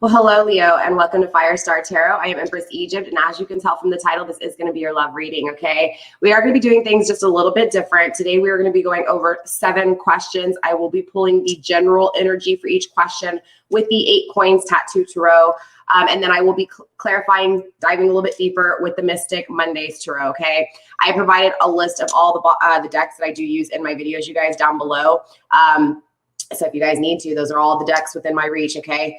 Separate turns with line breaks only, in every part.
Well, hello, Leo, and welcome to FireStarTarot. I am Empress Egypt, and as you can tell from the title, this is going to be your love reading, okay? We are going to be doing things just a little bit different. Today, we are going to be going over 7 questions. I will be pulling the general energy for each question with the 8 coins tattoo tarot, and then I will be clarifying, diving a little bit deeper with the Mystic Mondays tarot, okay? I provided a list of all the decks that I do use in my videos, you guys, down below. So if you guys need to, those are all the decks within my reach, okay?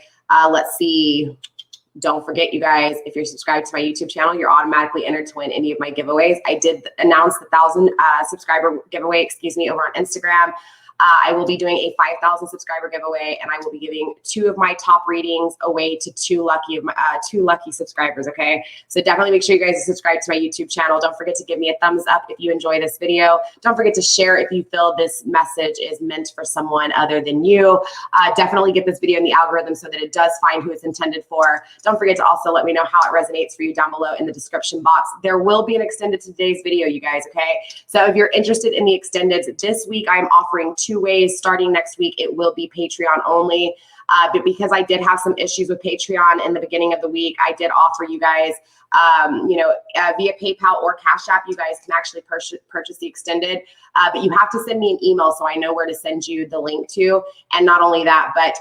Let's see. Don't forget, you guys, if you're subscribed to my YouTube channel, you're automatically entered to win any of my giveaways. I did announce the 1,000 subscriber giveaway, over on Instagram. I will be doing a 5,000 subscriber giveaway, and I will be giving 2 of my top readings away to 2 lucky subscribers, okay? So definitely make sure you guys are subscribed to my YouTube channel. Don't forget to give me a thumbs up if you enjoy this video. Don't forget to share if you feel this message is meant for someone other than you. Definitely get this video in the algorithm so that it does find who it's intended for. Don't forget to also let me know how it resonates for you down below in the description box. There will be an extended to today's video, you guys, okay? So if you're interested in the extendeds, this week I'm offering 2 ways. Starting next week, it will be Patreon only. But because I did have some issues with Patreon in the beginning of the week, I did offer you guys, via PayPal or Cash App, you guys can actually purchase the extended. But you have to send me an email so I know where to send you the link to. And not only that, but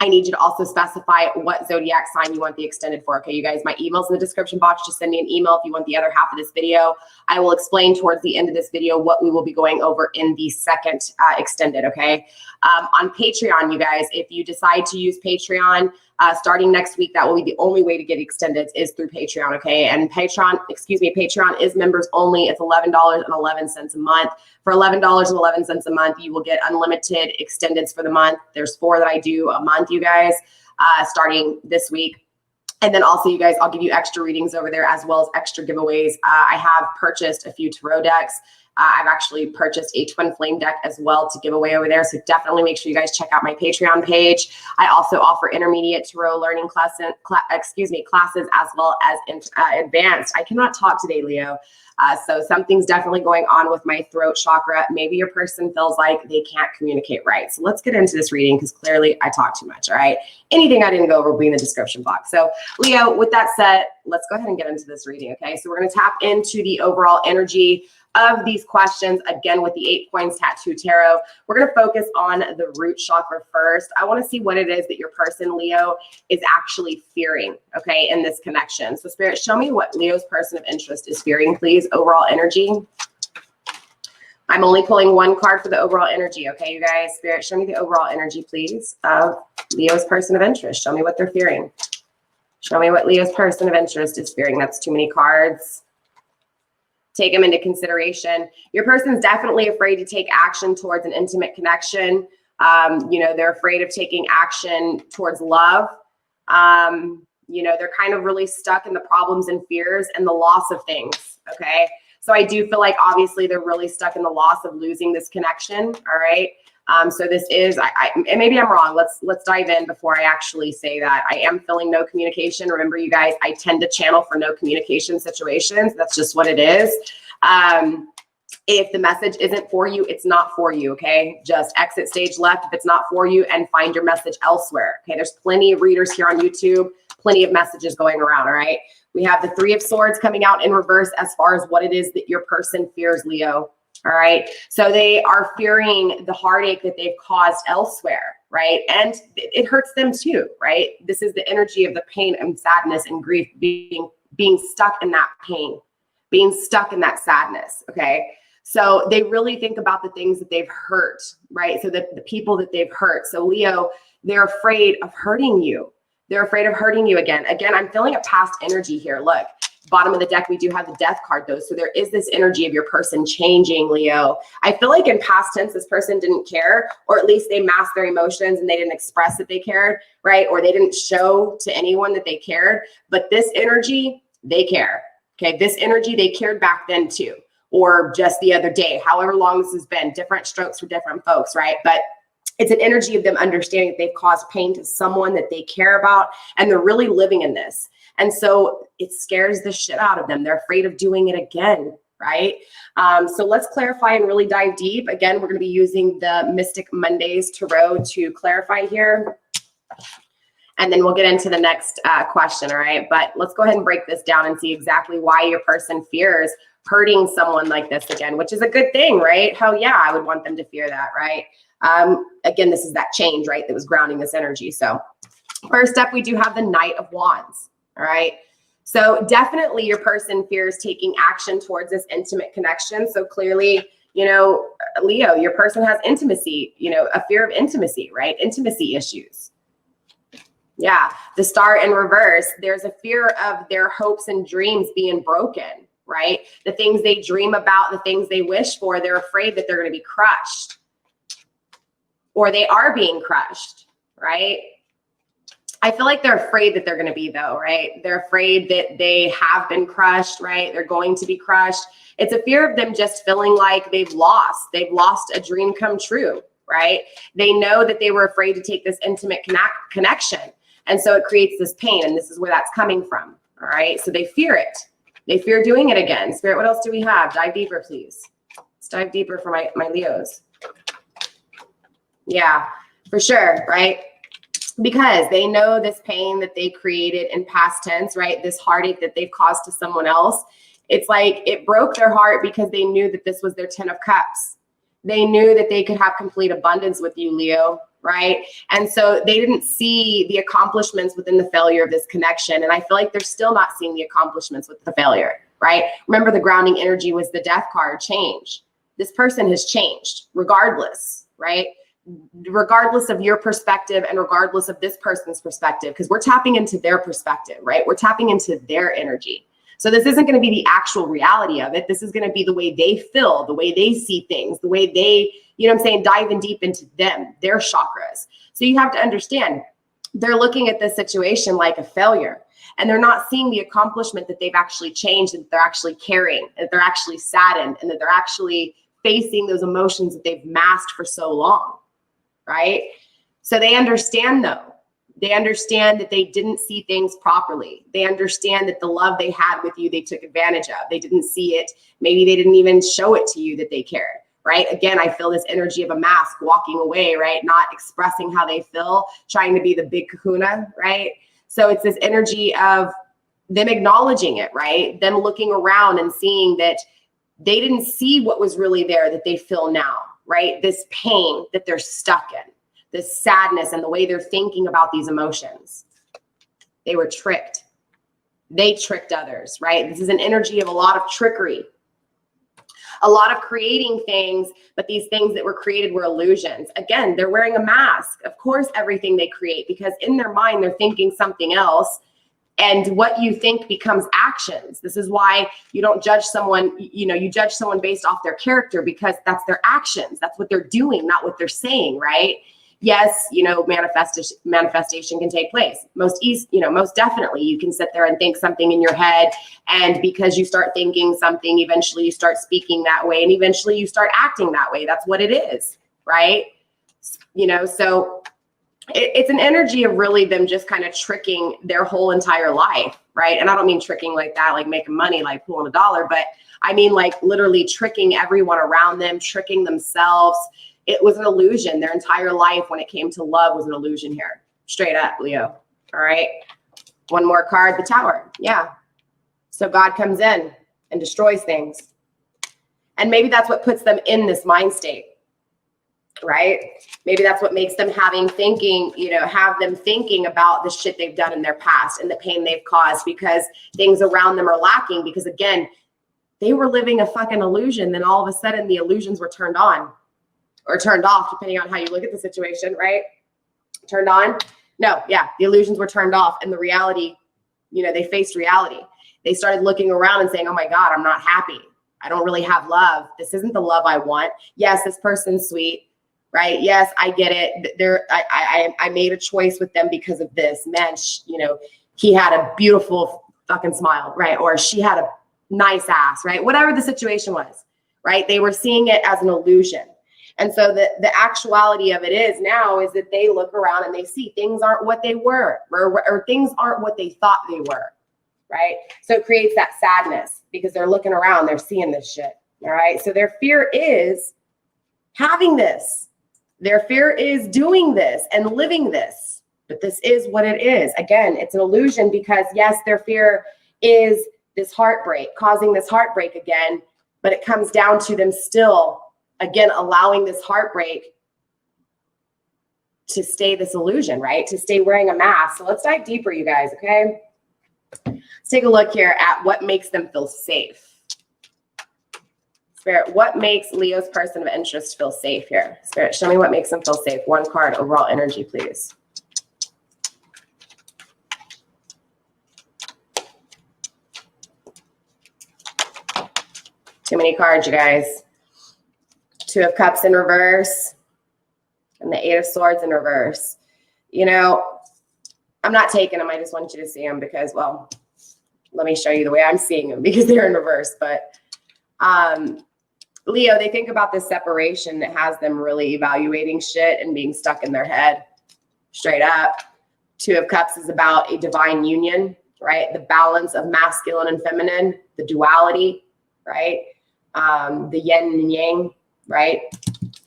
I need you to also specify what zodiac sign you want the extended for. Okay, you guys, my email's in the description box. Just send me an email if you want the other half of this video. I will explain towards the end of this video what we will be going over in the second extended, okay? On Patreon, you guys, if you decide to use Patreon, starting next week, that will be the only way to get extended is through Patreon, okay? And Patreon is members only. It's $11.11 a month. For $11.11 a month, you will get unlimited extendeds for the month. There's 4 that I do a month, you guys, starting this week. And then also, you guys, I'll give you extra readings over there as well as extra giveaways. I have purchased a few tarot decks. I've actually purchased a twin flame deck as well to give away over there. So definitely make sure you guys check out my Patreon page. I also offer intermediate tarot learning classes as well as advanced. I cannot talk today, Leo. So something's definitely going on with my throat chakra. Maybe your person feels like they can't communicate right. So let's get into this reading because clearly I talk too much, all right? Anything I didn't go over will be in the description box. So Leo, with that said, let's go ahead and get into this reading, okay? So we're going to tap into the overall energy of these questions, again, with the 8 coins tattoo tarot. We're going to focus on the root chakra first. I want to see what it is that your person, Leo, is actually fearing, okay, in this connection. So Spirit, show me what Leo's person of interest is fearing, please. Overall energy. I'm only pulling 1 card for the overall energy, okay, you guys? Spirit, show me the overall energy, please, of Leo's person of interest. Show me what they're fearing. Show me what Leo's person of interest is fearing. That's too many cards. Take them into consideration. Your person's definitely afraid to take action towards an intimate connection. They're afraid of taking action towards love. They're kind of really stuck in the problems and fears and the loss of things, okay? So I do feel like obviously they're really stuck in the loss of losing this connection, all right? So this is, and maybe I'm wrong. Let's dive in before I actually say that. I am feeling no communication. Remember, you guys, I tend to channel for no communication situations. That's just what it is. If the message isn't for you, it's not for you, okay? Just exit stage left if it's not for you and find your message elsewhere, okay? There's plenty of readers here on YouTube, plenty of messages going around, all right? We have the 3 of Swords coming out in reverse as far as what it is that your person fears, Leo. All right. So they are fearing the heartache that they've caused elsewhere. Right. And it hurts them too. Right. This is the energy of the pain and sadness and grief, being stuck in that pain, being stuck in that sadness. Okay. So they really think about the things that they've hurt. Right. So the people that they've hurt. So Leo, they're afraid of hurting you. They're afraid of hurting you again. Again, I'm feeling a past energy here. Look. Bottom of the deck, we do have the Death card though. So there is this energy of your person changing, Leo. I feel like in past tense, this person didn't care, or at least they masked their emotions and they didn't express that they cared, right? Or they didn't show to anyone that they cared. But this energy, they care. Okay, this energy, they cared back then too, or just the other day, however long this has been, different strokes for different folks, right? But it's an energy of them understanding that they've caused pain to someone that they care about, and they're really living in this. And so it scares the shit out of them. They're afraid of doing it again, right? So let's clarify and really dive deep. Again, we're going to be using the Mystic Mondays Tarot to clarify here. And then we'll get into the next question, all right? But let's go ahead and break this down and see exactly why your person fears hurting someone like this again, which is a good thing, right? Hell yeah, I would want them to fear that, right? Again, this is that change, right, that was grounding this energy. So first up, we do have the Knight of Wands, all right? So definitely your person fears taking action towards this intimate connection. So clearly, you know, Leo, your person has intimacy, you know, a fear of intimacy, right? Intimacy issues. Yeah, the Star in reverse, there's a fear of their hopes and dreams being broken, right? The things they dream about, the things they wish for, they're afraid that they're going to be crushed. Or they are being crushed, right? I feel like they're afraid that they're going to be, though, right? They're afraid that they have been crushed, right? They're going to be crushed. It's a fear of them just feeling like they've lost a dream come true, right? They know that they were afraid to take this intimate connection. And so it creates this pain, and this is where that's coming from, all right? So they fear it. They fear doing it again. Spirit, what else do we have? Dive deeper, please. Let's dive deeper for my Leos. Yeah, for sure, right? Because they know this pain that they created in past tense, right? This heartache that they've caused to someone else. It's like it broke their heart because they knew that this was their 10 of Cups. They knew that they could have complete abundance with you, Leo, right? And so they didn't see the accomplishments within the failure of this connection. And I feel like they're still not seeing the accomplishments with the failure, right? Remember, the grounding energy was the Death card, change. This person has changed regardless, right? Regardless of your perspective and regardless of this person's perspective, because we're tapping into their perspective, right? We're tapping into their energy. So this isn't going to be the actual reality of it. This is going to be the way they feel, the way they see things, the way they, you know what I'm saying, diving deep into them, their chakras. So you have to understand, they're looking at this situation like a failure, and they're not seeing the accomplishment that they've actually changed, that they're actually carrying, that they're actually saddened, and that they're actually facing those emotions that they've masked for so long, right? So they understand, though. They understand that they didn't see things properly. They understand that the love they had with you, they took advantage of. They didn't see it. Maybe they didn't even show it to you that they cared, right? Again, I feel this energy of a mask walking away, right? Not expressing how they feel, trying to be the big kahuna, right? So it's this energy of them acknowledging it, right? Them looking around and seeing that they didn't see what was really there that they feel now, right? This pain that they're stuck in. This sadness and the way they're thinking about these emotions. They were tricked. They tricked others, right? This is an energy of a lot of trickery, a lot of creating things, but these things that were created were illusions. Again, they're wearing a mask. Of course, everything they create, because in their mind, they're thinking something else. And what you think becomes actions. This is why you don't judge someone, you know, you judge someone based off their character, because that's their actions. That's what they're doing, not what they're saying, right? Yes, you know, manifestation can take place. Most definitely you can sit there and think something in your head. And because you start thinking something, eventually you start speaking that way, and eventually you start acting that way. That's what it is, right? You know, so it's an energy of really them just kind of tricking their whole entire life, right? And I don't mean tricking like that, like making money, like pulling a dollar, but I mean like literally tricking everyone around them, tricking themselves. It was an illusion. Their entire life when it came to love was an illusion here. Straight up, Leo. All right. One more card, the Tower. Yeah. So God comes in and destroys things. And maybe that's what puts them in this mind state, right? Maybe that's what makes them have them thinking about the shit they've done in their past and the pain they've caused, because things around them are lacking. Because again, they were living a fucking illusion. Then all of a sudden the illusions were turned on. Or turned off, depending on how you look at the situation, right? Turned on? No, yeah, the illusions were turned off, and the reality, you know, they faced reality. They started looking around and saying, oh my God, I'm not happy. I don't really have love. This isn't the love I want. Yes, this person's sweet, right? Yes, I get it. I made a choice with them because of this. Man, you know, he had a beautiful fucking smile, right? Or she had a nice ass, right? Whatever the situation was, right? They were seeing it as an illusion. And so the actuality of it is now is that they look around and they see things aren't what they were, or things aren't what they thought they were, right? So it creates that sadness because they're looking around, they're seeing this shit, all right? So their fear is having this. Their fear is doing this and living this, But this is what it is. Again, it's an illusion because yes, their fear is this heartbreak, causing this heartbreak again, but it comes down to them still, again, allowing this heartbreak to stay this illusion, right? To stay wearing a mask. So let's dive deeper, you guys, okay? Let's take a look here at what makes them feel safe. Spirit, what makes Leo's person of interest feel safe here? Spirit, show me what makes them feel safe. One card, overall energy, please. Too many cards, you guys. Two of Cups in reverse and the Eight of Swords in reverse. You know, I'm not taking them. I just want you to see them because, well, let me show you the way I'm seeing them because they're in reverse. But Leo, they think about this separation that has them really evaluating shit and being stuck in their head. Straight up. Two of Cups is about a divine union, right? The balance of masculine and feminine, the duality, right? The yin and yang, right?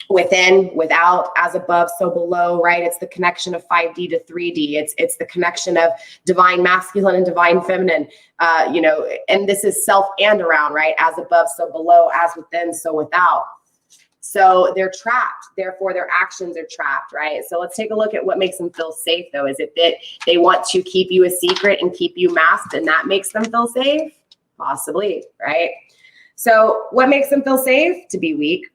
Within, without, as above, so below, right? It's the connection of 5D to 3D. It's the connection of divine masculine and divine feminine, you know, and this is self and around, right? As above, so below, as within, so without. So they're trapped. Therefore, their actions are trapped, right? So let's take a look at what makes them feel safe, though. Is it that they want to keep you a secret and keep you masked, and that makes them feel safe? Possibly, right? So what makes them feel safe? To be weak.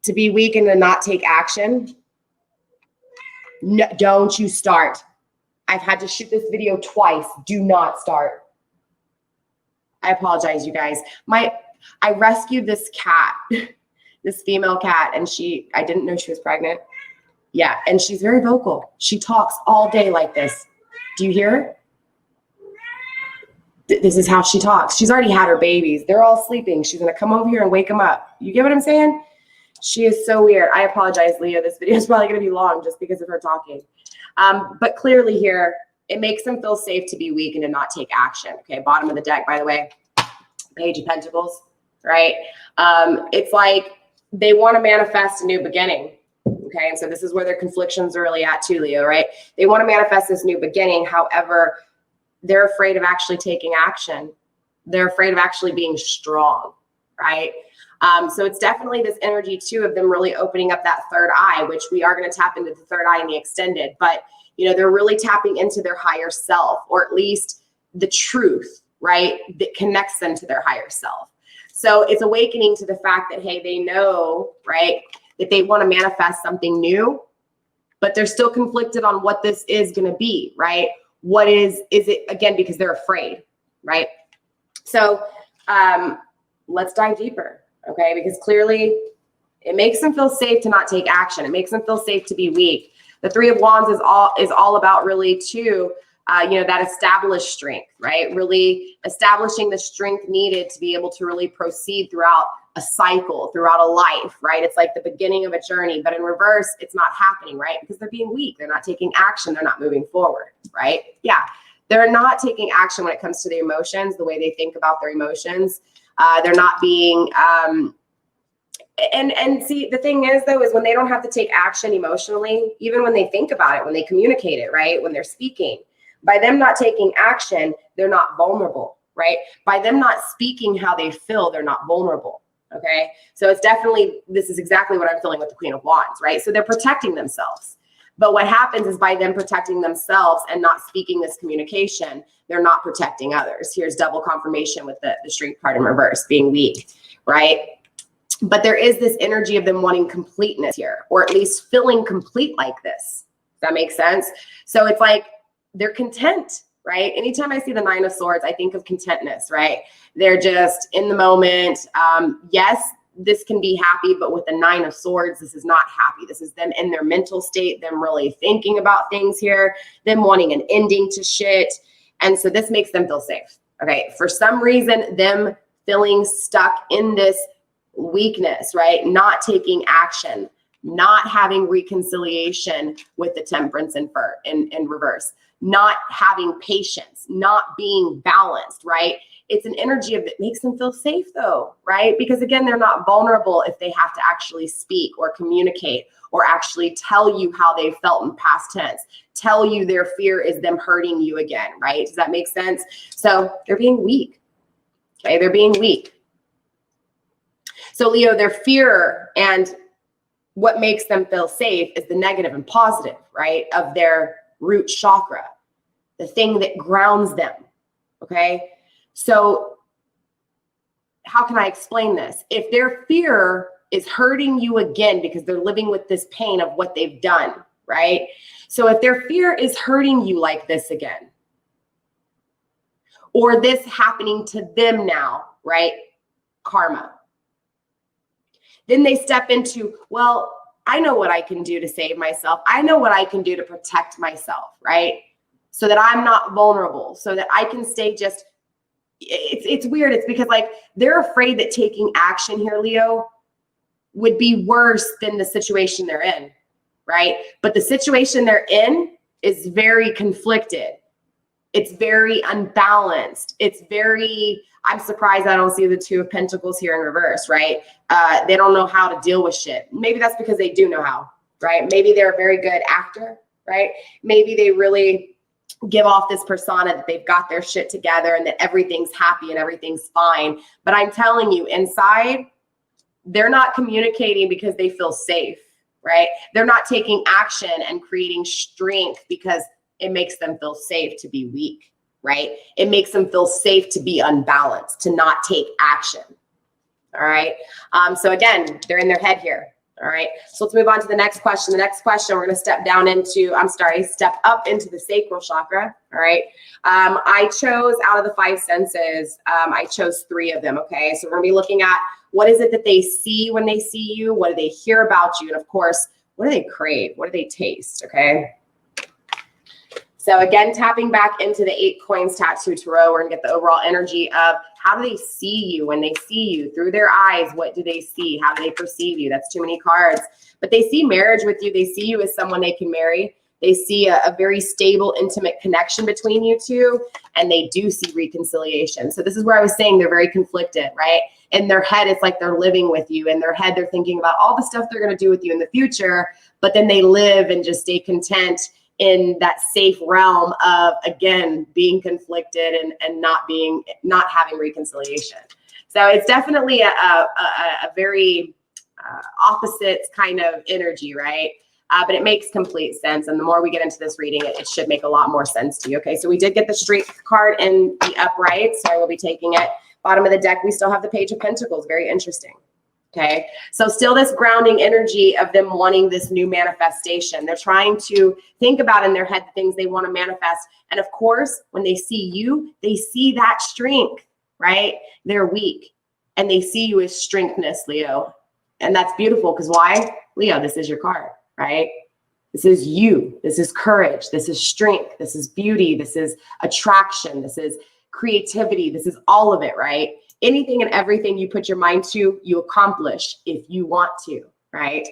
To be weak and to not take action. No, don't you start. I've had to shoot this video twice. Do not start. I apologize, you guys. I rescued this cat, this female cat, and I didn't know she was pregnant. Yeah, and she's very vocal. She talks all day like this. Do you hear her? This is how she talks. She's already had her babies. They're all sleeping. She's going to come over here and wake them up. You get what I'm saying? She is so weird. I apologize, Leo. This video is probably going to be long just because of her talking. But clearly here, it makes them feel safe to be weak and to not take action. Okay, bottom of the deck, by the way, Page of Pentacles, right? It's like they want to manifest a new beginning. Okay, and so this is where their conflictions are really at too, Leo, right? They want to manifest this new beginning. However, they're afraid of actually taking action. They're afraid of actually being strong, right? So it's definitely this energy too of them really opening up that third eye, which we are going to tap into the third eye in the extended, but you know, they're really tapping into their higher self, or at least the truth, right? That connects them to their higher self. So it's awakening to the fact that, hey, they know, right, that they want to manifest something new, but they're still conflicted on what this is going to be, right? What is it, again, because they're afraid, right? So let's dive deeper. Okay, because clearly it makes them feel safe to not take action. It makes them feel safe to be weak. The Three of Wands is all about really too, you know, that established strength, right? Really establishing the strength needed to be able to really proceed throughout a cycle, throughout a life, right? It's like the beginning of a journey, but in reverse, it's not happening, right? Because they're being weak. They're not taking action. They're not moving forward, right? Yeah, they're not taking action when it comes to their emotions, the way they think about their emotions. They're not being, and see, the thing is though, is when they don't have to take action emotionally, even when they think about it, when they communicate it, right? When they're speaking, by them not taking action, they're not vulnerable, right? By them not speaking how they feel, they're not vulnerable. Okay. So it's definitely, this is exactly what I'm feeling with the Queen of Wands, right? So they're protecting themselves. But what happens is by them protecting themselves and not speaking this communication, they're not protecting others. Here's double confirmation with the strength card in reverse, being weak, right? But there is this energy of them wanting completeness here, or at least feeling complete like this. Does that make sense? So it's like they're content, right? Anytime I see the Nine of Swords, I think of contentness, right? They're just in the moment. Yes, this can be happy, but with the Nine of Swords, this is not happy. This is them in their mental state, them really thinking about things here, them wanting an ending to shit. And so this makes them feel safe. Okay. For some reason, them feeling stuck in this weakness, right? Not taking action, not having reconciliation with the Temperance in reverse, not having patience, not being balanced, right? It's an energy of that makes them feel safe though, right? Because again, they're not vulnerable if they have to actually speak or communicate or actually tell you how they felt in past tense, tell you their fear is them hurting you again, right? Does that make sense? So they're being weak, okay? They're being weak. So Leo, their fear and what makes them feel safe is the negative and positive, right? Of their root chakra, the thing that grounds them, okay? So how can I explain this? If their fear is hurting you again because they're living with this pain of what they've done, right? So if their fear is hurting you like this again, or this happening to them now, right? Karma. Then they step into, well, I know what I can do to save myself. I know what I can do to protect myself, right? So that I'm not vulnerable, so that I can stay just, it's weird. It's because like they're afraid that taking action here, Leo, would be worse than the situation they're in, right? But the situation they're in is very conflicted. It's very unbalanced. It's very, I'm surprised I don't see the Two of Pentacles here in reverse, right? They don't know how to deal with shit. Maybe that's because they do know how, right? Maybe they're a very good actor, right? Maybe they really give off this persona that they've got their shit together and that everything's happy and everything's fine. But I'm telling you, inside, they're not communicating because they feel safe, right? They're not taking action and creating strength because it makes them feel safe to be weak, right? It makes them feel safe to be unbalanced, to not take action. All right. So again, they're in their head here. All right. So let's move on to the next question. The next question, we're going to step up into the sacral chakra. All right. I chose out of the 5 senses, I chose 3 of them. Okay. So we're going to be looking at what is it that they see when they see you? What do they hear about you? And of course, what do they crave? What do they taste? Okay. So again, tapping back into the 8 coins tattoo tarot, we're gonna get the overall energy of how do they see you when they see you through their eyes? What do they see? How do they perceive you? That's too many cards, but they see marriage with you. They see you as someone they can marry. They see a very stable, intimate connection between you two, and they do see reconciliation. So this is where I was saying they're very conflicted, right? In their head, it's like they're living with you. In their head, they're thinking about all the stuff they're gonna do with you in the future, but then they live and just stay content in that safe realm of, again, being conflicted and not having reconciliation. So it's definitely a very opposite kind of energy, right? But it makes complete sense. And the more we get into this reading, it should make a lot more sense to you. Okay, so we did get the Strength card in the upright, so I will be taking it. Bottom of the deck, we still have the Page of Pentacles. Very interesting. Okay, so still this grounding energy of them wanting this new manifestation. They're trying to think about in their head the things they want to manifest. And of course, when they see you, they see that strength, right? They're weak and they see you as strengthness, Leo. And that's beautiful because why? Leo, this is your card, right? This is you. This is courage. This is strength. This is beauty. This is attraction. This is creativity. This is all of it, right? Anything and everything you put your mind to, you accomplish if you want to, right?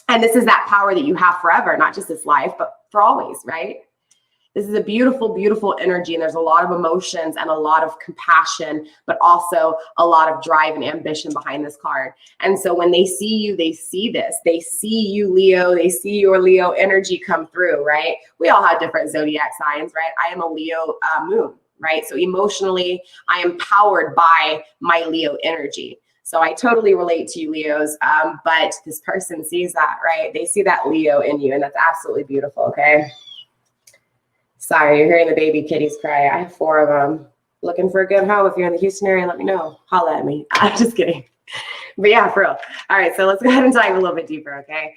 And this is that power that you have forever, not just this life, but for always, right? This is a beautiful, beautiful energy, and there's a lot of emotions and a lot of compassion, but also a lot of drive and ambition behind this card. And so when they see you, they see this. They see you, Leo. They see your Leo energy come through, right? We all have different zodiac signs, right? I am a Leo moon. Right? So emotionally, I am powered by my Leo energy. So I totally relate to you, Leos. But this person sees that, right? They see that Leo in you, and that's absolutely beautiful, okay? Sorry, you're hearing the baby kitties cry. I have 4 of them. Looking for a good home. If you're in the Houston area, let me know. Holla at me. I'm just kidding. But yeah, for real. All right, so let's go ahead and dive a little bit deeper, okay?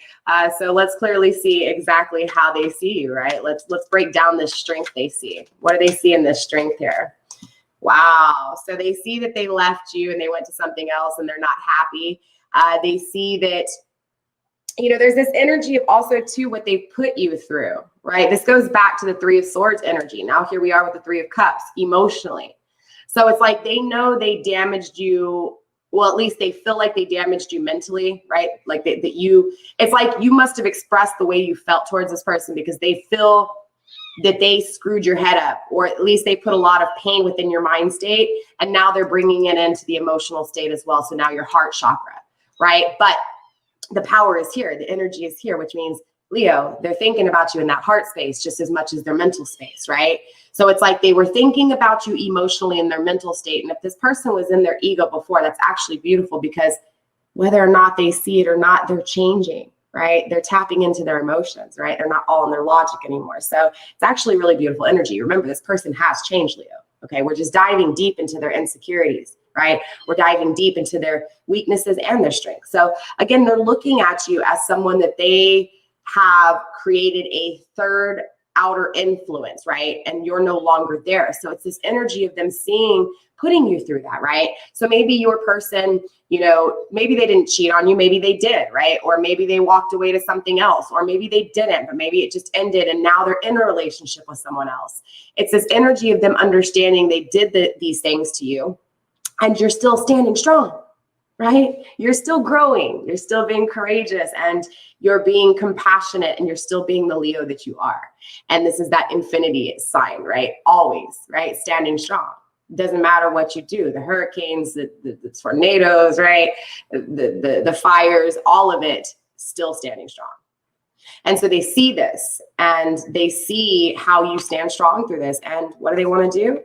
So let's clearly see exactly how they see you, right? Let's break down this strength they see. What do they see in this strength here? Wow. So they see that they left you and they went to something else and they're not happy. They see that, you know, there's this energy of also too what they put you through, right? This goes back to the 3 of Swords energy. Now here we are with the 3 of Cups emotionally. So it's like they know they damaged you. Well, at least they feel like they damaged you mentally, right? Like it's like you must have expressed the way you felt towards this person because they feel that they screwed your head up, or at least they put a lot of pain within your mind state. And now they're bringing it into the emotional state as well. So now your heart chakra, right? But the power is here. The energy is here, which means, Leo, they're thinking about you in that heart space just as much as their mental space, right? So it's like they were thinking about you emotionally in their mental state. And if this person was in their ego before, that's actually beautiful, because whether or not they see it or not, they're changing, right? They're tapping into their emotions, right? They're not all in their logic anymore. So it's actually really beautiful energy. Remember, this person has changed, Leo. Okay, we're just diving deep into their insecurities, right? We're diving deep into their weaknesses and their strengths. So again, they're looking at you as someone that they have created a third outer influence, right? And you're no longer there. So it's this energy of them seeing, putting you through that, right? So maybe your person, you know, maybe they didn't cheat on you, maybe they did, right? Or maybe they walked away to something else, or maybe they didn't, but maybe it just ended and now they're in a relationship with someone else. It's this energy of them understanding they did these things to you and you're still standing strong, right? You're still growing, you're still being courageous, and you're being compassionate, and you're still being the Leo that you are. And this is that infinity sign, right? Always, right? Standing strong. Doesn't matter what you do, the hurricanes, the tornadoes, right? The fires, all of it, still standing strong. And so they see this and they see how you stand strong through this. And what do they want to do?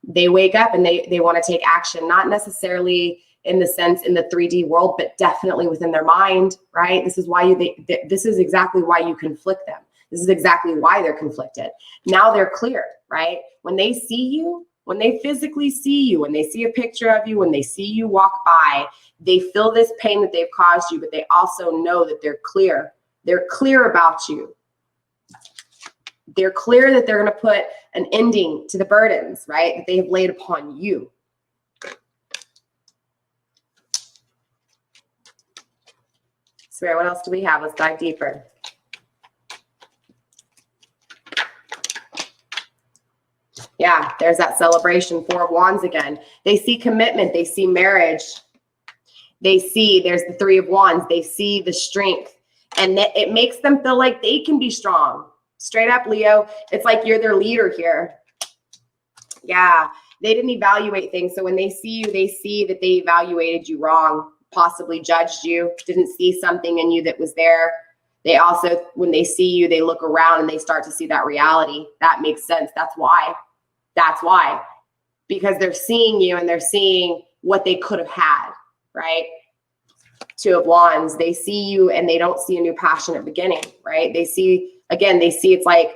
They wake up and they want to take action, not necessarily in the sense in the 3D world, but definitely within their mind, right? This is why this is exactly why you conflict them. This is exactly why they're conflicted. Now they're cleared, right? When they see you, when they physically see you, when they see a picture of you, when they see you walk by, they feel this pain that they've caused you, but they also know that they're clear. They're clear about you. They're clear that they're going to put an ending to the burdens, right, that they have laid upon you. So what else do we have? Let's dive deeper. Yeah, there's that celebration, 4 of Wands again. They see commitment. They see marriage. They see, there's the 3 of Wands. They see the strength. And it makes them feel like they can be strong. Straight up, Leo. It's like you're their leader here. Yeah, they didn't evaluate things. So when they see you, they see that they evaluated you wrong, possibly judged you, didn't see something in you that was there. They also, when they see you, they look around and they start to see that reality. That makes sense. That's why. That's why. Because they're seeing you and they're seeing what they could have had, right? 2 of Wands, they see you and they don't see a new passionate beginning, right? They see, again, they see it's like,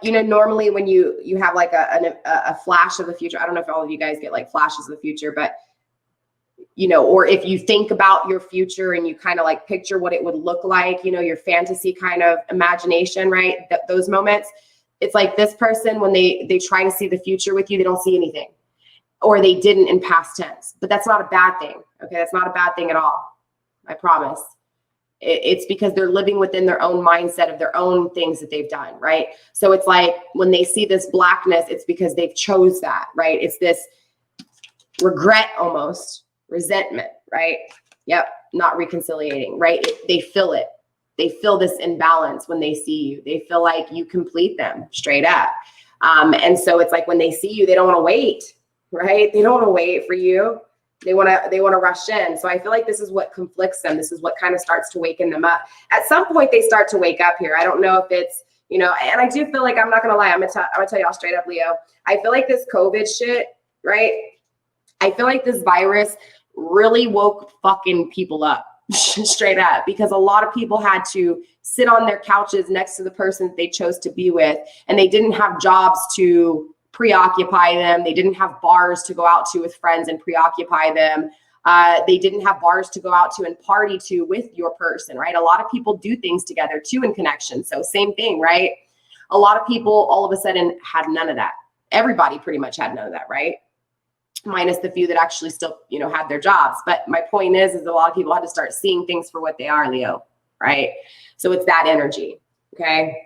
you know, normally when you have like a flash of the future, I don't know if all of you guys get like flashes of the future, but you know, or if you think about your future and you kind of like picture what it would look like, you know, your fantasy kind of imagination, right? Those moments, it's like this person, when they try to see the future with you, they don't see anything, or they didn't in past tense, but that's not a bad thing. Okay. That's not a bad thing at all. I promise. It's because they're living within their own mindset of their own things that they've done, right? So it's like when they see this blackness, it's because they've chose that, right? It's this regret, almost resentment, right? Yep. Not reconciliating, right? They feel it. They feel this imbalance when they see you. They feel like you complete them straight up. And so it's like when they see you, they don't want to wait, right? They don't want to wait for you. They want to rush in. So I feel like this is what conflicts them. This is what kind of starts to waken them up. At some point, they start to wake up here. I don't know if it's, you know, and I do feel like, I'm not going to lie. I'm going to tell y'all straight up, Leo. I feel like this COVID shit, right? I feel like this virus really woke fucking people up straight up, because a lot of people had to sit on their couches next to the person that they chose to be with, and they didn't have jobs to preoccupy them. They didn't have bars to go out to with friends and preoccupy them. They didn't have bars to go out to and party to with your person, right? A lot of people do things together too in connection. So same thing, right? A lot of people all of a sudden had none of that. Everybody pretty much had none of that, right? Minus the few that actually still, you know, had their jobs. But my point is a lot of people had to start seeing things for what they are, Leo, right? So it's that energy, okay?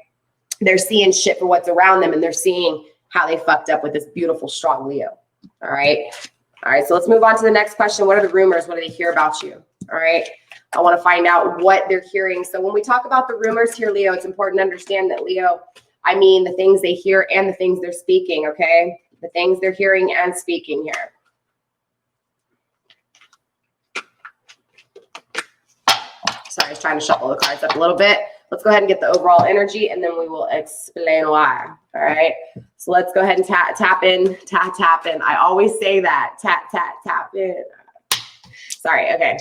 They're seeing shit for what's around them, and they're seeing how they fucked up with this beautiful, strong Leo. All right. All right. So let's move on to the next question. What are the rumors? What do they hear about you? All right. I want to find out what they're hearing. So when we talk about the rumors here, Leo, it's important to understand that, Leo, I mean the things they hear and the things they're speaking, okay? The things they're hearing and speaking here. Sorry, I was trying to shuffle the cards up a little bit. Let's go ahead and get the overall energy, and then we will explain why. All right. So let's go ahead and tap in. I always say that. Tap in. Sorry. Okay.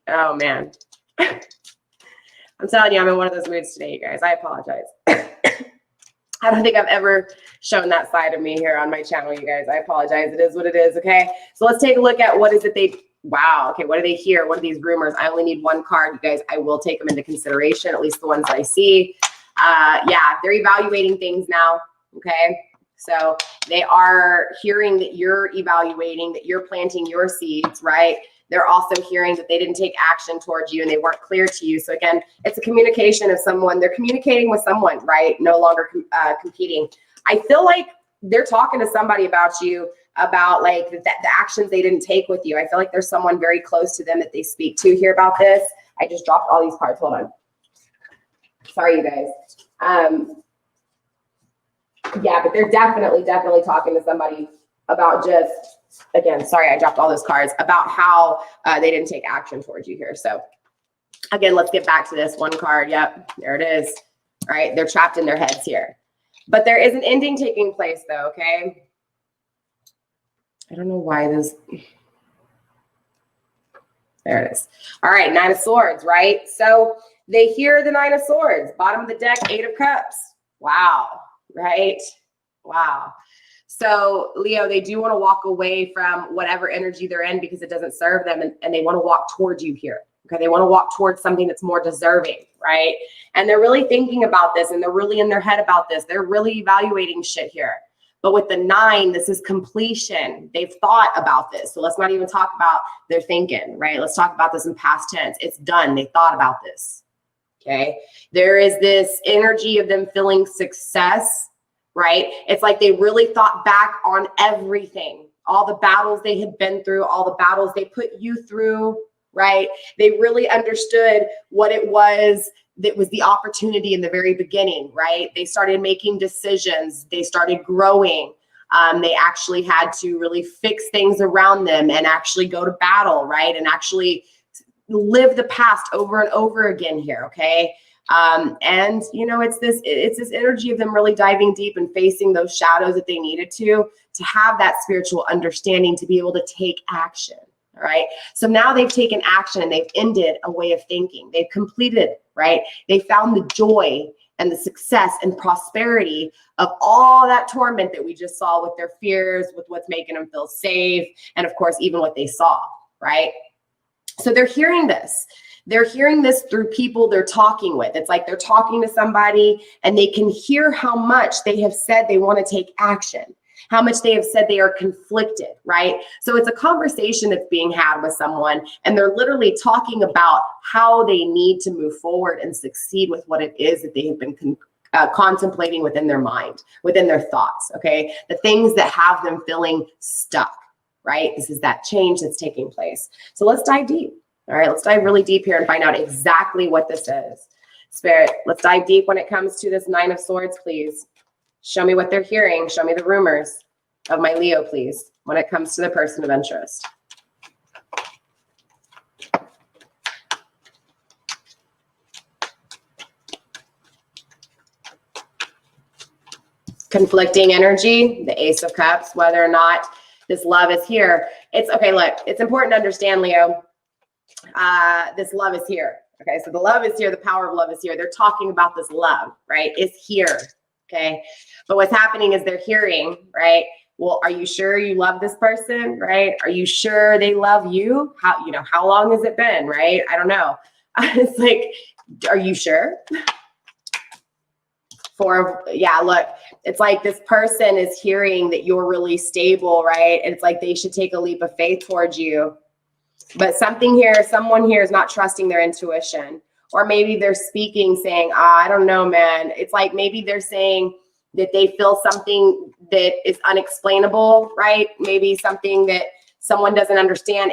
Oh, man. I'm telling you, I'm in one of those moods today, you guys. I apologize. I don't think I've ever shown that side of me here on my channel, you guys. I apologize. It is what it is, okay? So let's take a look at what is it they... Wow, okay, what do they hear? What are these rumors? I only need one card, you guys. I will take them into consideration, at least the ones that I see. Yeah, they're evaluating things now, okay? So they are hearing that you're evaluating, that you're planting your seeds, right? They're also hearing that they didn't take action towards you and they weren't clear to you. So again, it's a communication of someone. They're communicating with someone, right? No longer competing. I feel like they're talking to somebody about you, about like the actions they didn't take with you. I feel like there's someone very close to them that they speak to here about this. I just dropped all these cards. Hold on. Sorry, you guys. Yeah, but they're definitely talking to somebody about just, again, sorry, I dropped all those cards, about how they didn't take action towards you here. So again, let's get back to this one card. Yep, there it is. All right, they're trapped in their heads here. But there is an ending taking place though, okay? I don't know why this, there it is. All right, Nine of Swords, right? So they hear the Nine of Swords, bottom of the deck, Eight of Cups. Wow, right? Wow. So Leo, they do want to walk away from whatever energy they're in because it doesn't serve them, and they want to walk towards you here. Okay, they want to walk towards something that's more deserving, right? And they're really thinking about this, and they're really in their head about this. They're really evaluating shit here. But with the 9, this is completion. They've thought about this. So let's not even talk about their thinking, right? Let's talk about this in past tense. It's done. They thought about this, okay? There is this energy of them feeling success, right? It's like they really thought back on everything, all the battles they had been through, all the battles they put you through, right? They really understood what it was that was the opportunity in the very beginning, right? They started making decisions. They started growing. They actually had to really fix things around them and actually go to battle, right? And actually live the past over and over again here, okay? And you know, it's this energy of them really diving deep and facing those shadows that they needed to have that spiritual understanding to be able to take action. All right. So now they've taken action and they've ended a way of thinking. They've completed, right? They found the joy and the success and prosperity of all that torment that we just saw with their fears, with what's making them feel safe. And of course, even what they saw, right? So they're hearing this. They're hearing this through people they're talking with. It's like they're talking to somebody and they can hear how much they have said they want to take action, how much they have said they are conflicted, right? So it's a conversation that's being had with someone and they're literally talking about how they need to move forward and succeed with what it is that they have been contemplating within their mind, within their thoughts, okay? The things that have them feeling stuck, right? This is that change that's taking place. So let's dive deep. All right, let's dive really deep here and find out exactly what this is. Spirit, let's dive deep when it comes to this 9 of Swords, please. Show me what they're hearing. Show me the rumors of my Leo, please, when it comes to the person of interest. Conflicting energy, the Ace of Cups, whether or not this love is here. It's okay, look, it's important to understand, Leo, this love is here. Okay, so the love is here, the power of love is here. They're talking about this love, right? It's here, okay? But what's happening is they're hearing, right? Well, are you sure you love this person, right? Are you sure they love you? How long has it been, right? I don't know. It's like, are you sure? Yeah, look, it's like this person is hearing that you're really stable, right? And it's like they should take a leap of faith towards you. But someone here is not trusting their intuition. Or maybe they're speaking saying, I don't know, man. It's like maybe they're saying that they feel something that is unexplainable, right? Maybe something that someone doesn't understand.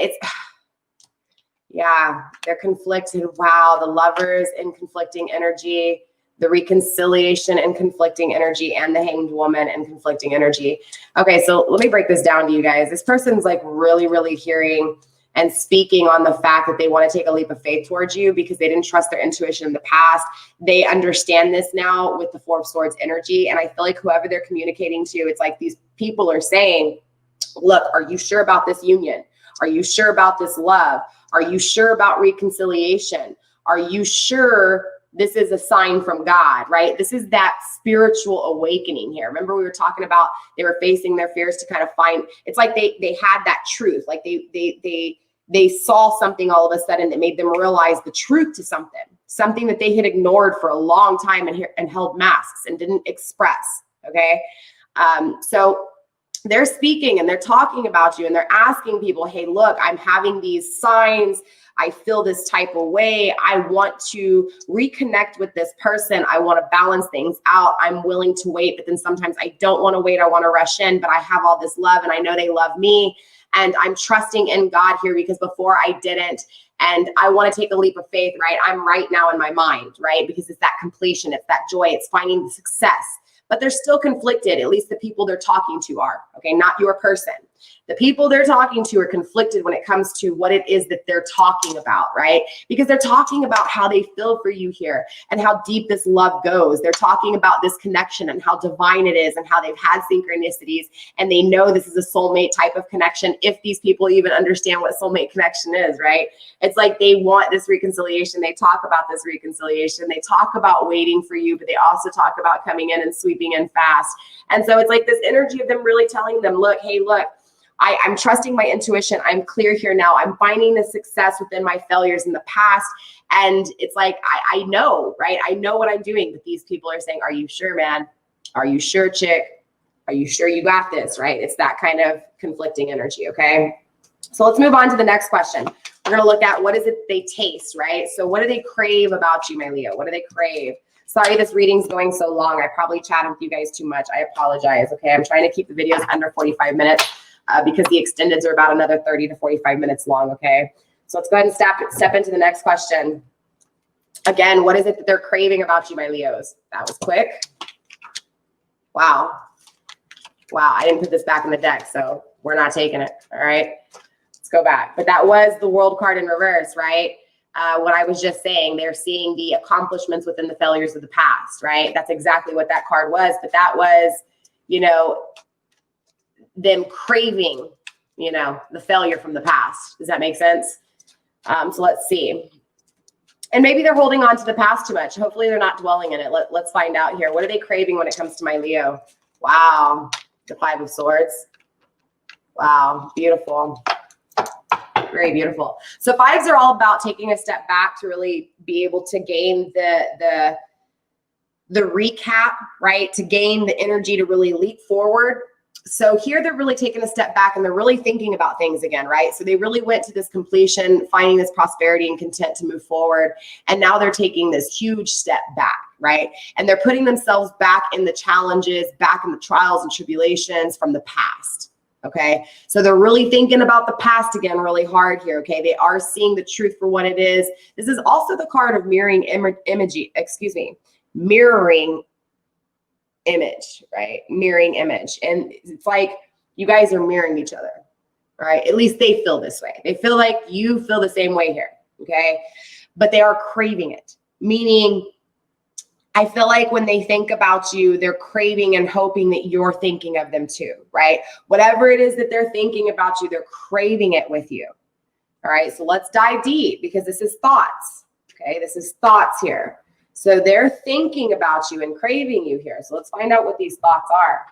Yeah, they're conflicted. Wow, the Lovers in conflicting energy, the Reconciliation in conflicting energy, and the Hanged Woman in conflicting energy. Okay, so let me break this down to you guys. This person's like really, really hearing and speaking on the fact that they want to take a leap of faith towards you because they didn't trust their intuition in the past. They understand this now with the Four of Swords energy. And I feel like whoever they're communicating to, it's like these people are saying, look, are you sure about this union? Are you sure about this love? Are you sure about reconciliation? Are you sure this is a sign from God, right? This is that spiritual awakening here. Remember we were talking about they were facing their fears to kind of find, it's like they had that truth. Like they saw something all of a sudden that made them realize the truth to something that they had ignored for a long time and held masks and didn't express, okay? So they're speaking and they're talking about you and they're asking people, hey, look, I'm having these signs. I feel this type of way. I want to reconnect with this person. I want to balance things out. I'm willing to wait, but then sometimes I don't want to wait. I want to rush in, but I have all this love and I know they love me. And I'm trusting in God here because before I didn't. And I want to take a leap of faith, right? I'm right now in my mind, right? Because it's that completion. It's that joy. It's finding the success. But they're still conflicted. At least the people they're talking to are, okay? Not your person. The people they're talking to are conflicted when it comes to what it is that they're talking about, right? Because they're talking about how they feel for you here and how deep this love goes. They're talking about this connection and how divine it is and how they've had synchronicities and they know this is a soulmate type of connection if these people even understand what soulmate connection is, right? It's like they want this reconciliation. They talk about this reconciliation. They talk about waiting for you, but they also talk about coming in and sweeping in fast. And so it's like this energy of them really telling them, look, hey, look, I'm trusting my intuition. I'm clear here now. I'm finding the success within my failures in the past. And it's like, I know, right? I know what I'm doing. But these people are saying, are you sure, man? Are you sure, chick? Are you sure you got this, right? It's that kind of conflicting energy, okay? So let's move on to the next question. We're going to look at what is it they taste, right? So what do they crave about you, my Leo? What do they crave? Sorry, this reading's going so long. I probably chatted with you guys too much. I apologize, okay? I'm trying to keep the videos under 45 minutes. Because the extendeds are about another 30 to 45 minutes long, okay? So let's go ahead and step into the next question. Again, what is it that they're craving about you, my Leos? That was quick. Wow. Wow, I didn't put this back in the deck, so we're not taking it, all right? Let's go back. But that was the World card in reverse, right? What I was just saying, they're seeing the accomplishments within the failures of the past, right? That's exactly what that card was, but that was, you know, them craving, you know, the failure from the past. Does that make sense? So let's see. And maybe they're holding on to the past too much. Hopefully they're not dwelling in it. Let's find out here. What are they craving when it comes to my Leo? Wow. The Five of Swords. Wow. Beautiful. Very beautiful. So fives are all about taking a step back to really be able to gain the recap, right? To gain the energy to really leap forward. So here they're really taking a step back and they're really thinking about things again, right? So they really went to this completion, finding this prosperity and content to move forward. And now they're taking this huge step back, right? And they're putting themselves back in the challenges, back in the trials and tribulations from the past, okay? So they're really thinking about the past again really hard here, okay? They are seeing the truth for what it is. This is also the card of mirroring image, right? Mirroring image. And it's like you guys are mirroring each other, right? At least they feel this way. They feel like you feel the same way here, okay? But they are craving it, meaning I feel like when they think about you, they're craving and hoping that you're thinking of them too, right? Whatever it is that they're thinking about you, they're craving it with you. All right, so let's dive deep because this is thoughts, okay? This is thoughts here. So they're thinking about you and craving you here. So let's find out what these thoughts are.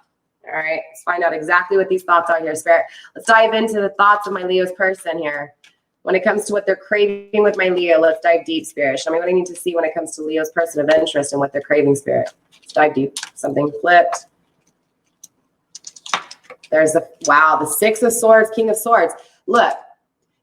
All right, let's find out exactly what these thoughts are here, Spirit. Let's dive into the thoughts of my Leo's person here. When it comes to what they're craving with my Leo, let's dive deep, Spirit. Show me what I need to see when it comes to Leo's person of interest and what they're craving, Spirit. Let's dive deep. Something flipped. There's the, wow, the Six of Swords, King of Swords. Look,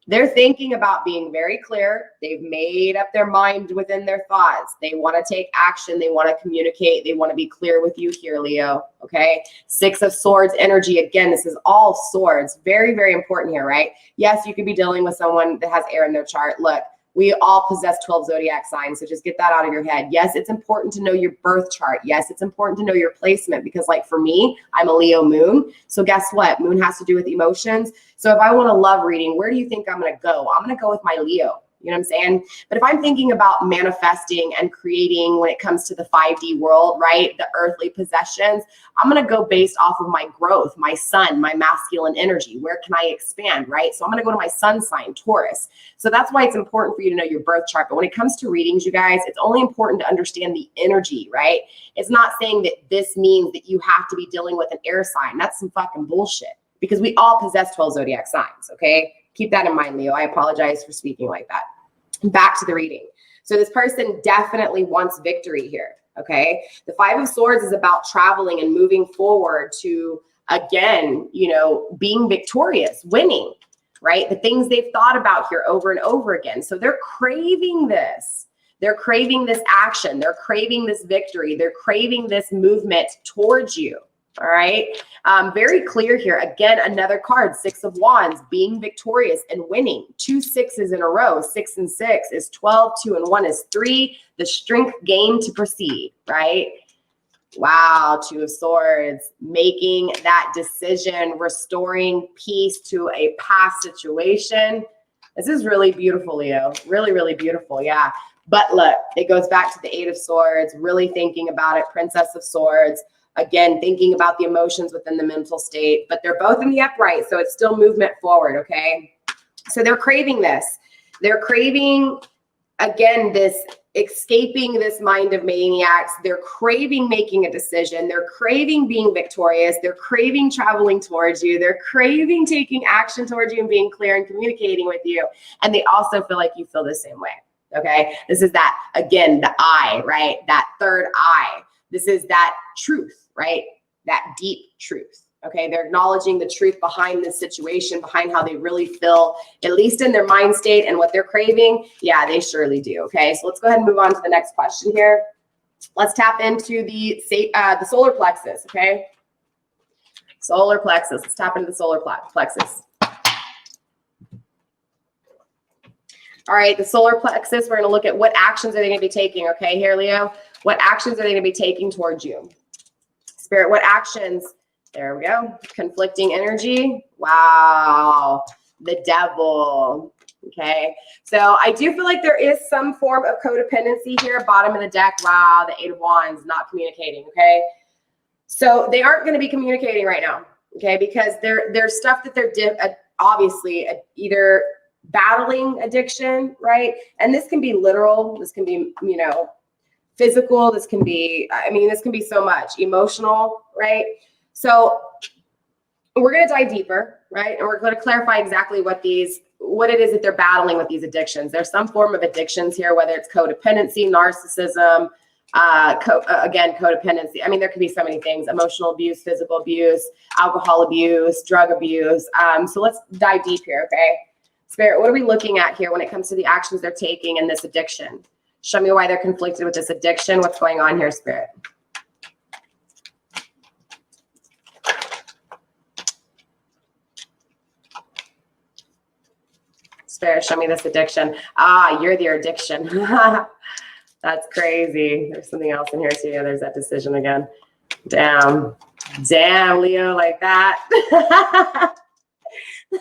They're thinking about being very clear. They've made up their mind within their thoughts. They want to take action. They want to communicate. They want to be clear with you here, Leo. Okay. 6 of Swords energy. Again, this is all swords. Very, very important here, right? Yes, you could be dealing with someone that has air in their chart. Look, we all possess 12 zodiac signs, so just get that out of your head. Yes, it's important to know your birth chart. Yes, it's important to know your placement because, like, for me, I'm a Leo moon. So guess what? Moon has to do with emotions. So if I want a love reading, where do you think I'm going to go? I'm going to go with my Leo. You know what I'm saying? But if I'm thinking about manifesting and creating when it comes to the 5D world, right? The earthly possessions, I'm going to go based off of my growth, my sun, my masculine energy. Where can I expand, right? So I'm going to go to my sun sign, Taurus. So that's why it's important for you to know your birth chart. But when it comes to readings, you guys, it's only important to understand the energy, right? It's not saying that this means that you have to be dealing with an air sign. That's some fucking bullshit because we all possess 12 zodiac signs, okay? Keep that in mind, Leo. I apologize for speaking like that. Back to the reading. So this person definitely wants victory here, okay? The 5 of Swords is about traveling and moving forward to, again, you know, being victorious, winning, right? The things they've thought about here over and over again. So they're craving this. They're craving this action. They're craving this victory. They're craving this movement towards you. All right. Very clear here. Again, another card, 6 of Wands, being victorious and winning. 2 6s in a row. 6 and 6 is 12. 2 and 1 is 3. The strength gained to proceed, right? Wow. 2 of Swords, making that decision, restoring peace to a past situation. This is really beautiful, Leo. Really, really beautiful. Yeah. But look, it goes back to the 8 of Swords, really thinking about it. Princess of Swords. Again, thinking about the emotions within the mental state, but they're both in the upright. So it's still movement forward. Okay. So they're craving this. They're craving, again, this escaping this mind of maniacs. They're craving making a decision. They're craving being victorious. They're craving traveling towards you. They're craving taking action towards you and being clear and communicating with you. And they also feel like you feel the same way. Okay. This is that, again, the eye, right? That third eye. This is that truth, right? That deep truth. Okay. They're acknowledging the truth behind this situation, behind how they really feel, at least in their mind state and what they're craving. Yeah, they surely do. Okay. So let's go ahead and move on to the next question here. Let's tap into the solar plexus. Okay. Solar plexus. Let's tap into the solar plexus. All right, the solar plexus, we're going to look at what actions are they going to be taking, okay, here, Leo? What actions are they going to be taking towards you? Spirit, what actions? There we go. Conflicting energy. Wow. The devil. Okay. So I do feel like there is some form of codependency here. Bottom of the deck. Wow. The 8 of Wands, not communicating. Okay. So they aren't going to be communicating right now. Okay. Because there's stuff that they're obviously either battling addiction, right? And this can be literal. This can be, you know, physical. This can be, I mean, this can be so much emotional, right? So we're going to dive deeper, right? And we're going to clarify exactly what it is that they're battling with these addictions. There's some form of addictions here, whether it's codependency, narcissism, again, codependency. I mean, there could be so many things: emotional abuse, physical abuse, alcohol abuse, drug abuse. So let's dive deep here, okay? Spirit, what are we looking at here when it comes to the actions they're taking in this addiction? Show me why they're conflicted with this addiction. What's going on here, Spirit? Spirit, show me this addiction. Ah, you're their addiction. That's crazy. There's something else in here too. Yeah, there's that decision again. Damn, Leo, like that.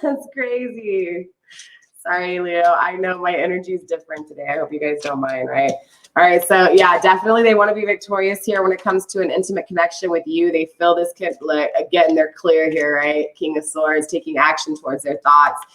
That's crazy. Sorry, Leo. I know my energy is different today. I hope you guys don't mind, right? All right. So yeah, definitely they want to be victorious here when it comes to an intimate connection with you. They feel this again, they're clear here, right? King of Swords, taking action towards their thoughts,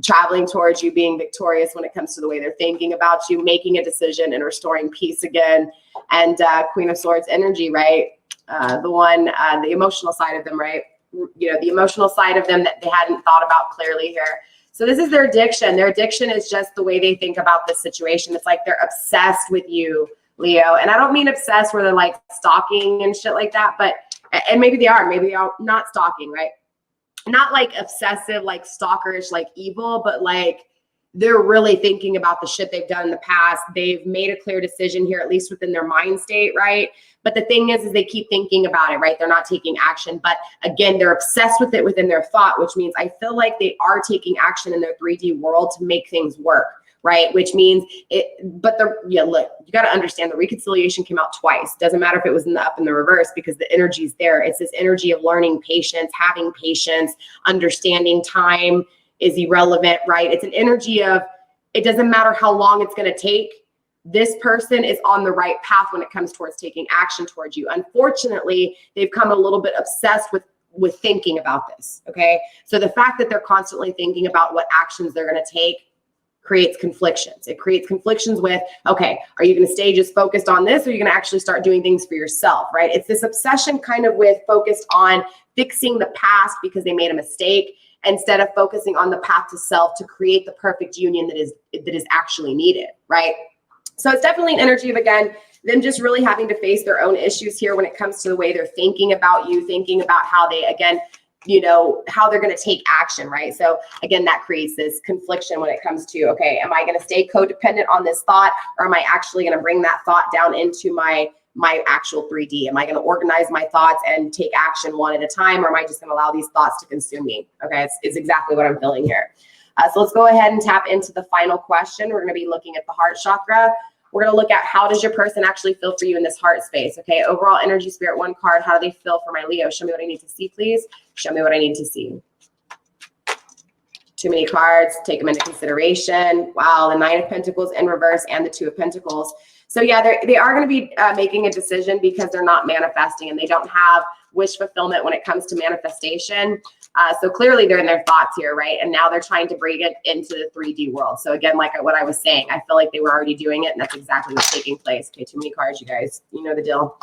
traveling towards you, being victorious when it comes to the way they're thinking about you, making a decision and restoring peace again. And Queen of Swords energy, right? The emotional side of them, right? You know, the emotional side of them that they hadn't thought about clearly here. So this is their addiction. Their addiction is just the way they think about this situation. It's like they're obsessed with you, Leo. And I don't mean obsessed where they're like stalking and shit like that, but, and maybe they are not stalking, right? Not like obsessive, like stalkerish, like evil, but like they're really thinking about the shit they've done in the past. They've made a clear decision here, at least within their mind state, right? But the thing is they keep thinking about it, right? They're not taking action. But again, they're obsessed with it within their thought, which means I feel like they are taking action in their 3D world to make things work, right? Which means look, you got to understand the reconciliation came out twice. Doesn't matter if it was in the up and the reverse, because the energy's there. It's this energy of learning patience, having patience, understanding time is irrelevant, right? It's an energy of, it doesn't matter how long it's going to take. This person is on the right path when it comes towards taking action towards you. Unfortunately, they've come a little bit obsessed with thinking about this, okay? So the fact that they're constantly thinking about what actions they're going to take creates conflictions. It creates conflictions with, okay, are you going to stay just focused on this, or are you going to actually start doing things for yourself, right? It's this obsession kind of with focused on fixing the past because they made a mistake, instead of focusing on the path to self to create the perfect union that is actually needed, right? So it's definitely an energy of, again, them just really having to face their own issues here when it comes to the way they're thinking about you, thinking about how they, again, how they're going to take action, right? So again, that creates this confliction when it comes to, okay, am I going to stay codependent on this thought, or am I actually going to bring that thought down into my actual 3D? Am I going to organize my thoughts and take action one at a time, or am I just going to allow these thoughts to consume me? Okay, it's exactly what I'm feeling here. So let's go ahead and tap into the final question. We're going to be looking at the heart chakra. We're going to look at, how does your person actually feel for you in this heart space? Okay, overall energy, spirit, one card. How do they feel for my Leo? Show me what I need to see, please. Show me what I need to see. Too many cards. Take them into consideration. Wow, the 9 of Pentacles in reverse and the 2 of Pentacles. So yeah, they are going to be making a decision because they're not manifesting, and they don't have wish fulfillment when it comes to manifestation. So clearly they're in their thoughts here, right? And now they're trying to bring it into the 3D world. So again, like what I was saying, I feel like they were already doing it, and that's exactly what's taking place. Okay, too many cards, you guys. You know the deal.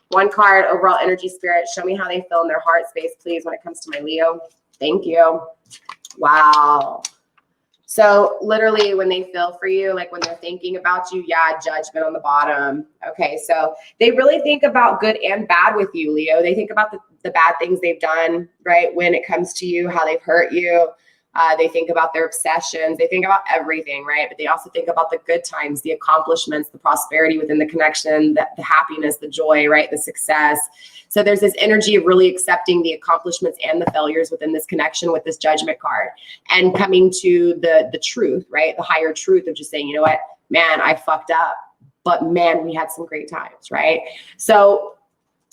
One card, overall energy, spirit. Show me how they feel in their heart space, please, when it comes to my Leo. Thank you. Wow. So literally when they feel for you, like when they're thinking about you, yeah, judgment on the bottom. Okay, so they really think about good and bad with you, Leo. They think about the bad things they've done, right? When it comes to you, how they've hurt you. They think about their obsessions. They think about everything, right? But they also think about the good times, the accomplishments, the prosperity within the connection, the happiness, the joy, right? The success. So there's this energy of really accepting the accomplishments and the failures within this connection with this judgment card, and coming to the truth, right? The higher truth of just saying, you know what, man, I fucked up, but man, we had some great times, right? So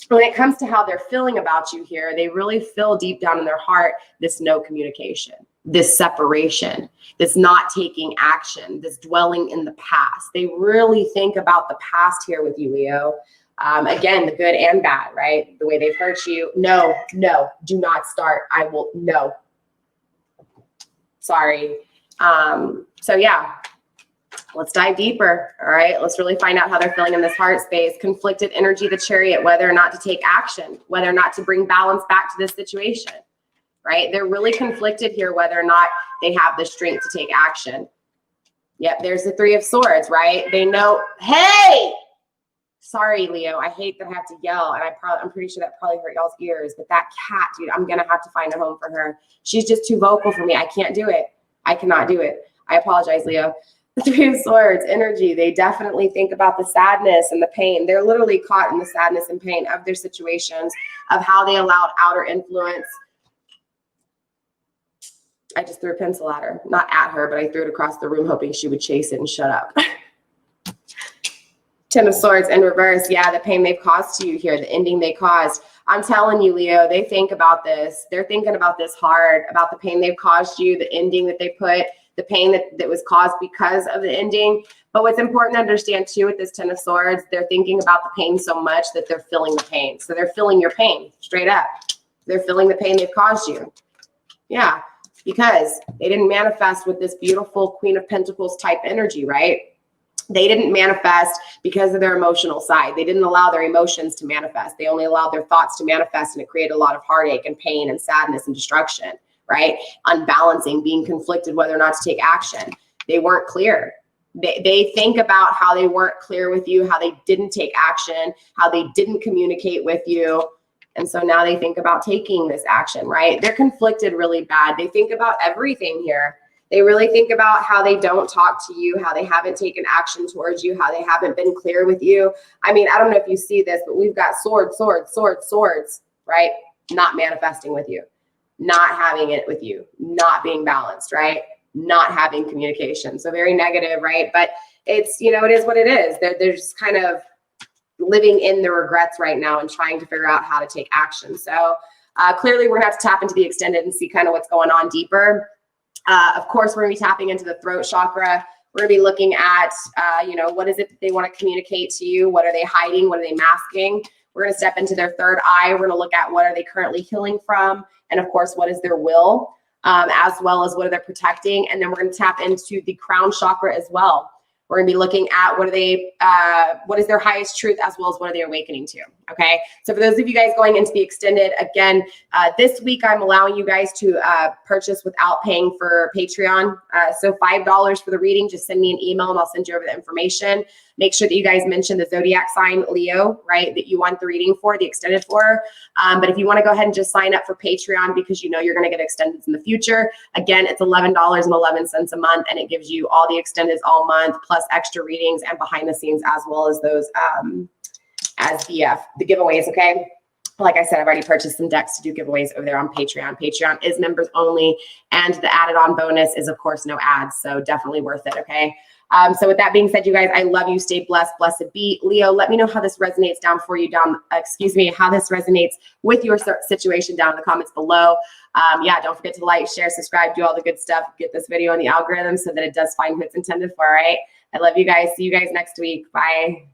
when it comes to how they're feeling about you here, they really feel deep down in their heart this no communication, this separation, this not taking action, this dwelling in the past. They really think about the past here with you, Leo. Again, the good and bad, right? The way they've hurt you. No, do not start. I will, no. Sorry. So yeah, let's dive deeper. All right, let's really find out how they're feeling in this heart space. Conflicted energy, the Chariot, whether or not to take action, whether or not to bring balance back to this situation, right? They're really conflicted here, whether or not they have the strength to take action. Yep, there's the 3 of Swords, right? They know, hey, sorry, Leo, I hate that I have to yell, and I'm pretty sure that probably hurt y'all's ears, but that cat, dude, I'm going to have to find a home for her. She's just too vocal for me. I can't do it. I cannot do it. I apologize, Leo. The 3 of Swords, energy, they definitely think about the sadness and the pain. They're literally caught in the sadness and pain of their situations, of how they allowed outer influence. I just threw a pencil at her. Not at her, but I threw it across the room hoping she would chase it and shut up. 10 of Swords in reverse. Yeah, the pain they've caused to you here, the ending they caused. I'm telling you, Leo, they think about this. They're thinking about this hard, about the pain they've caused you, the ending that they put, the pain that was caused because of the ending. But what's important to understand too with this 10 of Swords, they're thinking about the pain so much that they're feeling the pain. So they're feeling your pain straight up. They're feeling the pain they've caused you. Yeah, because they didn't manifest with this beautiful Queen of Pentacles type energy, right? They didn't manifest because of their emotional side. They didn't allow their emotions to manifest. They only allowed their thoughts to manifest, and it created a lot of heartache and pain and sadness and destruction, right? Unbalancing, being conflicted whether or not to take action. They weren't clear. They think about how they weren't clear with you, how they didn't take action, how they didn't communicate with you. And so now they think about taking this action, right? They're conflicted really bad. They think about everything here. They really think about how they don't talk to you, how they haven't taken action towards you, how they haven't been clear with you. I mean, I don't know if you see this, but we've got swords, swords, swords, swords, right? Not manifesting with you, not having it with you, not being balanced, right? Not having communication. So very negative, right? But it's, you know, it is what it is. They're just kind of living in the regrets right now and trying to figure out how to take action. So clearly we're gonna have to tap into the extended and see kind of what's going on deeper. Of course, we're gonna be tapping into the throat chakra. We're gonna be looking at, you know, what is it that they wanna communicate to you? What are they hiding? What are they masking? We're gonna step into their third eye. We're gonna look at what are they currently healing from? And of course, what is their will, as well as what are they protecting? And then we're gonna tap into the crown chakra as well. We're gonna be looking at what are they, what is their highest truth, as well as what are they awakening to, okay? So for those of you guys going into the extended, again, this week I'm allowing you guys to purchase without paying for Patreon. So $5 for the reading, just send me an email and I'll send you over the information. Make sure that you guys mention the zodiac sign Leo, right, that you want the reading for, the extended for. But if you wanna go ahead and just sign up for Patreon because you know you're gonna get extendeds in the future, again, it's $11.11 a month, and it gives you all the extendeds all month, plus extra readings and behind the scenes, as well as those as the giveaways, okay? Like I said, I've already purchased some decks to do giveaways over there on Patreon. Patreon is members only, and the added on bonus is, of course, no ads, so definitely worth it, okay? So with that being said, you guys, I love you. Stay blessed, blessed be. Leo, let me know how this resonates down for you how this resonates with your situation down in the comments below. Yeah, don't forget to like, share, subscribe, do all the good stuff. Get this video in the algorithm so that it does find who it's intended for, all right? I love you guys. See you guys next week. Bye.